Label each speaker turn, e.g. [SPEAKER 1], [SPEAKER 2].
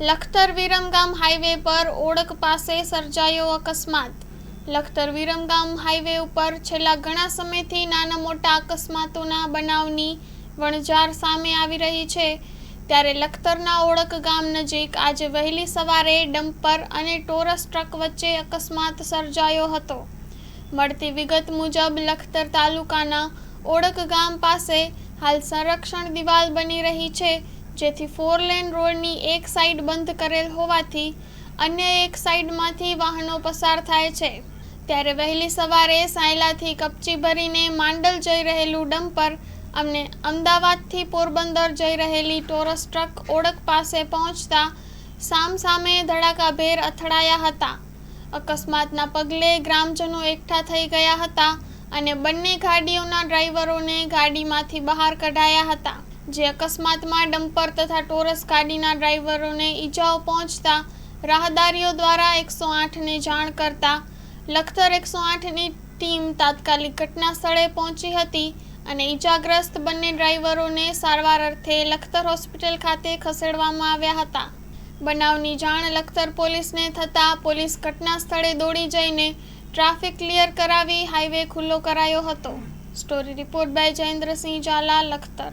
[SPEAKER 1] Lakhtar Viramgam highway પર ઓળક પાસે સર્જાયો અકસ્માત। લખતર વિરમગામ હાઈવે ઉપર છેલ્લા ઘણા સમયથી નાના મોટા અકસ્માતોના બનાવની વણઝાર સામે આવી રહી છે, ત્યારે લખતરના ઓળક ગામ નજીક આજે વહેલી સવારે ડમ્પર અને ટોરસ ટ્રક વચ્ચે અકસ્માત સર્જાયો હતો। મળતી વિગત મુજબ લખતર તાલુકાના ઓળક ગામ પાસે હાલ સંરક્ષણ દિવાલ બની રહી છે, જેથી 4 લેન રોડની એક સાઈડ બંધ કરેલ હોવાથી અન્ય એક સાઈડમાંથી વાહનો પસાર થાય છે। ત્યારે વહેલી સવારે સાયલાથી કપચી ભરીને માંડલ જઈ રહેલું ડમ્પર અને અમદાવાદથી પોરબંદર જઈ રહેલી ટોરસ ટ્રક ઓળક પાસે પહોંચતા સામસામે ધડાકાભેર અથડાયા હતા। અકસ્માતના પગલે ગ્રામજનો એકઠા થઈ ગયા હતા અને બંને ગાડીઓના ડ્રાઈવરોને ગાડીમાંથી બહાર કઢાયા હતા, જે અકસ્માતમાં ડમ્પર તથા ટોરસ ગાડીના ડ્રાઈવરોને ઈજાઓ પહોંચતા રાહદારીઓ દ્વારા 108ને જાણ કરતા લખતર 108ની ટીમ તાત્કાલિક ઘટના સ્થળે પહોંચી હતી અને ઈજાગ્રસ્ત બંને ડ્રાઈવરોને સારવાર અર્થે લખતર હોસ્પિટલ ખાતે ખસેડવામાં આવ્યા હતા। બનાવની જાણ લખતર પોલીસને થતાં પોલીસ ઘટના સ્થળે દોડી જઈને ટ્રાફિક ક્લિયર કરાવી હાઈવે ખુલ્લો કરાયો હતો। Story report by Jayendrasinh Jhala, Lakhtar.